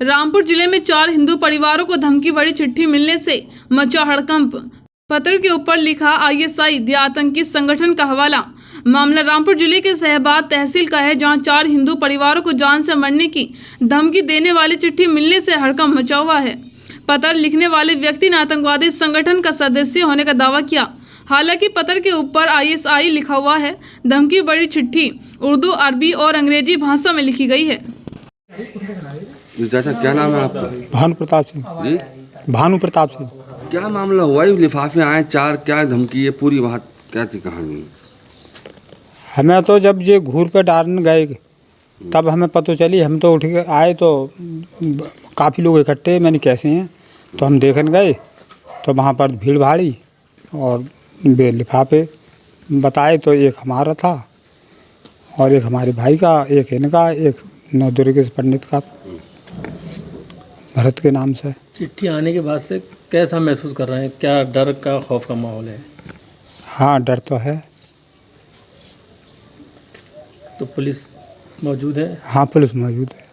रामपुर जिले में 4 हिंदू परिवारों को धमकी भरी चिट्ठी मिलने से मचा हड़कंप। पत्र के ऊपर लिखा ISI द आतंकी संगठन का हवाला। मामला रामपुर जिले के सहबाद तहसील का है, जहां 4 हिंदू परिवारों को जान से मरने की धमकी देने वाली चिट्ठी मिलने से हड़कंप मचा हुआ है। पत्र लिखने वाले व्यक्ति ने आतंकवादी संगठन का सदस्य होने का दावा किया। हालांकि पत्र के ऊपर ISI लिखा हुआ है। धमकी भरी चिट्ठी उर्दू, अरबी और अंग्रेजी भाषा में लिखी गई है। चाचा, क्या नाम है आपका? भानु प्रताप सिंह जी, भानु प्रताप सिंह। क्या मामला हुआ? ये लिफाफे आए 4, क्या धमकी है? पूरी बात क्या थी, कहानी? हमें तो जब ये घूर पे डालने गए तब हमें पता चली। हम तो उठ के आए तो काफ़ी लोग इकट्ठे, मैंने कैसे हैं, तो हम देखने गए तो वहाँ पर भीड़ भाड़ी और लिफाफे बताए। तो एक हमारा था और एक हमारे भाई का, एक इनका, एक नवदुर्गेश पंडित का, भरत के नाम से। चिट्ठी आने के बाद से कैसा महसूस कर रहे हैं? क्या डर का, खौफ का माहौल है? हाँ, डर तो है। तो पुलिस मौजूद है? हाँ, पुलिस मौजूद है।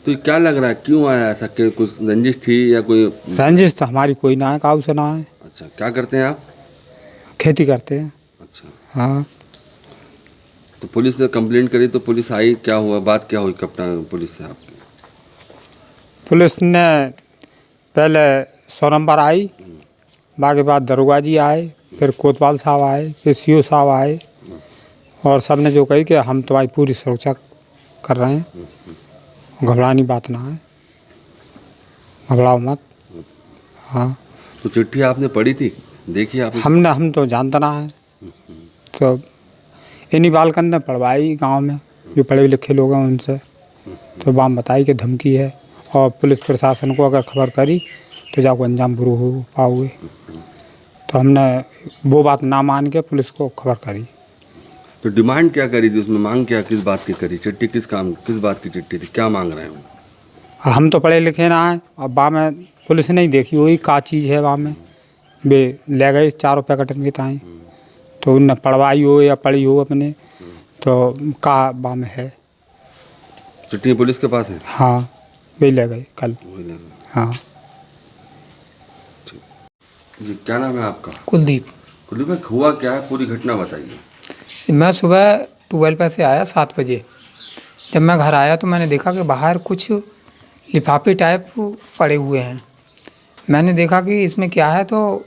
तो ये क्या लग रहा है, क्यों आया ऐसा? कि कुछ रंजिश थी या कोई? रंजिश तो हमारी कोई ना है, काऊ से ना है। अच्छा, क्या करते हैं आप? खेती करते हैं। अच्छा, हाँ, तो पुलिस ने कंप्लेंट करी तो पुलिस आई, क्या हुआ, बात क्या हुई कप्तान पुलिस से आपकी? पुलिस ने पहले 100 नंबर आई, बाकी बाद दरोगा जी आए, फिर कोतवाल साहब आए, फिर CO साहब आए और सब ने जो कही कि हम तुम्हारी पूरी सुरक्षा कर रहे हैं, घबरानी बात ना है, घबराओ मत। हाँ, तो चिट्ठी आपने पढ़ी थी, देखी आपने? हम तो जानता ना है, तो इन्हीं बालकन ने पढ़वाई गांव में, जो पढ़े लिखे लोग हैं उनसे, तो वहाँ बताई कि धमकी है और पुलिस प्रशासन को अगर खबर करी तो जाको अंजाम बुरू हो पाओगे। तो हमने वो बात ना मान के पुलिस को खबर करी। तो डिमांड क्या करी थी उसमें, मांग क्या, किस बात की करी? चिट्ठी किस काम, किस बात की चिट्ठी थी, क्या मांग रहे हैं? हम तो पढ़े लिखे ना हैं और वहाँ में पुलिस नहीं देखी वही का चीज़ है। वहाँ में वे ले गए 4 रुपये कटन के ताएँ, तो उनने पढ़वाई हो या पढ़ी हो अपने, तो का वहाँ में है। चिट्ठी पुलिस के पास है? हाँ, वे ले गए कल। वही ले गए। हाँ। जी, क्या नाम है आपका? कुलदीप। कुलदीप भाई, हुआ क्या है, पूरी घटना बताइए। मैं सुबह 12 पे से आया 7 बजे। जब मैं घर आया तो मैंने देखा कि बाहर कुछ लिफाफे टाइप पड़े हुए हैं। मैंने देखा कि इसमें क्या है, तो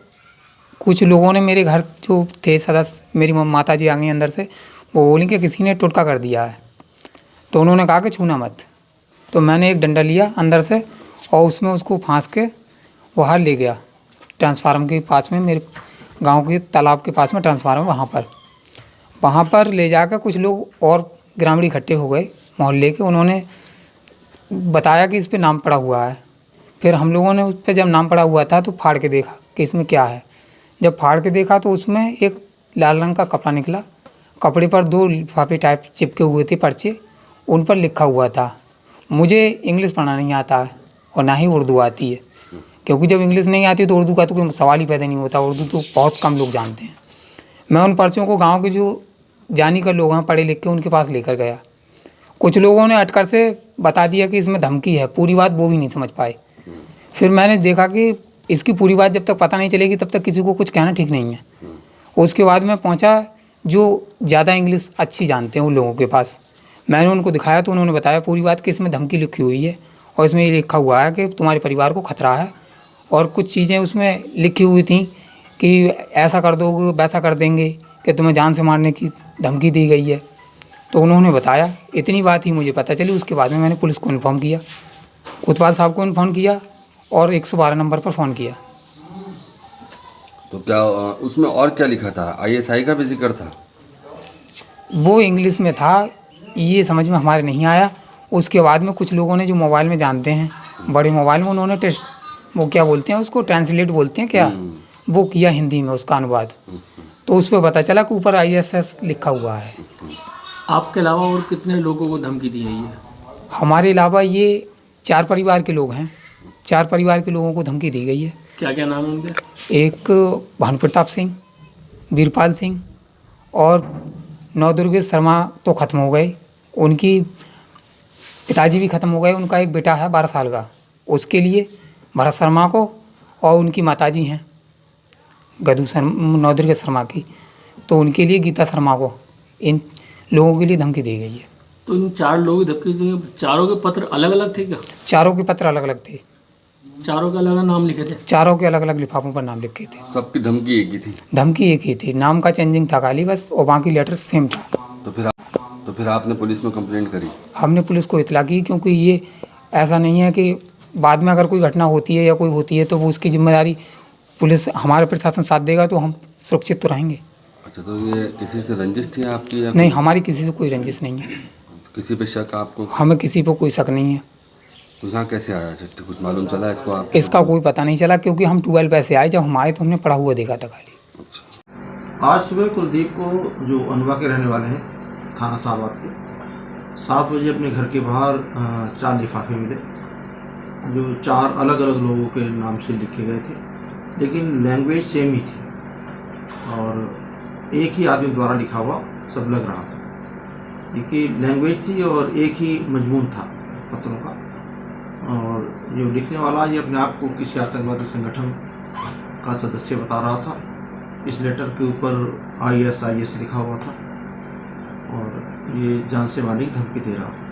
कुछ लोगों ने, मेरे घर जो थे सदस्य, मेरी माता जी आ गई अंदर से, वो बोली कि किसी ने टुटका कर दिया है। तो उन्होंने कहा कि छूना मत। तो मैंने एक डंडा लिया अंदर से और उसमें उसको फांस के बाहर ले गया ट्रांसफार्मर के पास में, मेरे गांव के तालाब के पास में ट्रांसफार्मर, वहाँ पर ले जाकर कुछ लोग और ग्रामीण इकट्ठे हो गए मोहल्ले के। उन्होंने बताया कि इस पे नाम पड़ा हुआ है। फिर हम लोगों ने उस पर जब नाम पड़ा हुआ था तो फाड़ के देखा कि इसमें क्या है। जब फाड़ के देखा तो उसमें एक लाल रंग का कपड़ा निकला। कपड़े पर 2 लिफाफे टाइप चिपके हुए थे पर्चे, उन पर लिखा हुआ था। मुझे इंग्लिश पढ़ना नहीं आता है और ना ही उर्दू आती है, क्योंकि जब इंग्लिश नहीं आती तो उर्दू का तो कोई सवाल ही पैदा नहीं होता। उर्दू तो बहुत कम लोग जानते हैं। मैं उन पर्चों को गांव के जो जानी कर लोग हैं, पढ़े लिख के, उनके पास लेकर गया। कुछ लोगों ने अटकर से बता दिया कि इसमें धमकी है, पूरी बात वो भी नहीं समझ पाए। फिर मैंने देखा कि इसकी पूरी बात जब तक पता नहीं चलेगी तब तक किसी को कुछ कहना ठीक नहीं है। उसके बाद मैं पहुंचा जो ज़्यादा इंग्लिश अच्छी जानते हैं उन लोगों के पास। मैंने उनको दिखाया तो उन्होंने बताया पूरी बात कि इसमें धमकी लिखी हुई है और इसमें ये लिखा हुआ है कि तुम्हारे परिवार को खतरा है, और कुछ चीज़ें उसमें लिखी हुई थी कि ऐसा कर दोगे, वैसा कर देंगे, कि तुम्हें जान से मारने की धमकी दी गई है। तो उन्होंने बताया, इतनी बात ही मुझे पता चली। उसके बाद में मैंने पुलिस को इन्फॉर्म किया, कोतवाल साहब को इन्फॉर्म किया और 112 नंबर पर फ़ोन किया। तो क्या उसमें और क्या लिखा था? ISI का भी जिक्र था? वो इंग्लिश में था, ये समझ में हमारे नहीं आया। उसके बाद में कुछ लोगों ने जो मोबाइल में जानते हैं, बड़े मोबाइल में, उन्होंने वो क्या बोलते हैं उसको, ट्रांसलेट बोलते हैं क्या, वो किया हिंदी में उसका अनुवाद। तो उस पर पता चला कि ऊपर ISS लिखा हुआ है। आपके अलावा और कितने लोगों को धमकी दी गई है? हमारे अलावा ये 4 परिवार के लोग हैं। 4 परिवार के लोगों को धमकी दी गई है। क्या क्या नाम है उनके? एक भानु प्रताप सिंह, वीरपाल सिंह और नवदुर्गेश शर्मा तो ख़त्म हो गए। उनकी पिताजी भी ख़त्म हो गए, उनका एक बेटा है 12 साल का, उसके लिए भरत शर्मा को, और उनकी माताजी हैं गदू शर्मा, नौदुर्गा शर्मा की, तो उनके लिए गीता शर्मा को, इन लोगों के लिए धमकी दी गई है। तो इन 4 लोगों की धमकी दी, चारों के पत्र अलग अलग थे क्या? चारों के पत्र अलग अलग थे, चारों के अलग अलग नाम लिखे थे? चारों के अलग अलग लिफाफों पर नाम लिखे थे। सबकी धमकी एक ही थी? धमकी एक ही थी, नाम का चेंजिंग था खाली बस, और बाकी लेटर सेम था। तो फिर आपने पुलिस में कंप्लेंट करी? हमने पुलिस को इतला की, क्योंकि ये ऐसा नहीं है कि बाद में अगर कोई घटना होती है या कोई होती है तो वो उसकी जिम्मेदारी पुलिस, हमारे प्रशासन साथ देगा तो हम सुरक्षित तो रहेंगे। अच्छा, तो ये किसी से रंजिश थी आपकी या नहीं, हमारी किसी से कोई रंजिश नहीं है, किसी पे शक आपको? हमें किसी पर कोई शक नहीं है। तो यहाँ कैसे आया चिट्ठी, कुछ मालूम चला इसको आप? इसका कोई पता नहीं चला, क्योंकि हम ट्यूबवेल पे से आए, जब हम आए तो हमने पड़ा हुआ देखा था खाली। अच्छा, आज सुबह कुलदीप को, जो अनवा के रहने वाले हैं, थाना शाहबाद के, 7 बजे अपने घर के बाहर 4 लिफाफे मिले, जो 4 अलग अलग लोगों के नाम से लिखे गए थे, लेकिन लैंग्वेज सेम ही थी और एक ही आदमी द्वारा लिखा हुआ सब लग रहा था। एक ही लैंग्वेज थी और एक ही मजमून था पत्रों का, और जो लिखने वाला ये अपने आप को किसी आतंकवादी संगठन का सदस्य बता रहा था। इस लेटर के ऊपर ISIS लिखा हुआ था और ये जान से मारने की धमकी दे रहा था।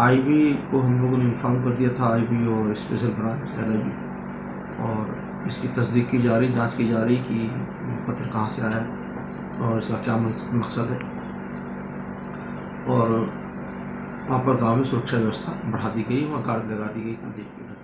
IB को हम लोगों ने इन्फॉर्म कर दिया था, IB और स्पेशल ब्रांच LIB, और इसकी तस्दीक की जा रही, जांच की जा रही कि पत्र कहाँ से आया है और इसका क्या मकसद है। और वहाँ पर गांव में सुरक्षा व्यवस्था बढ़ा दी गई, वहाँ गार्ड लगा दी गई कुलदीप के घर।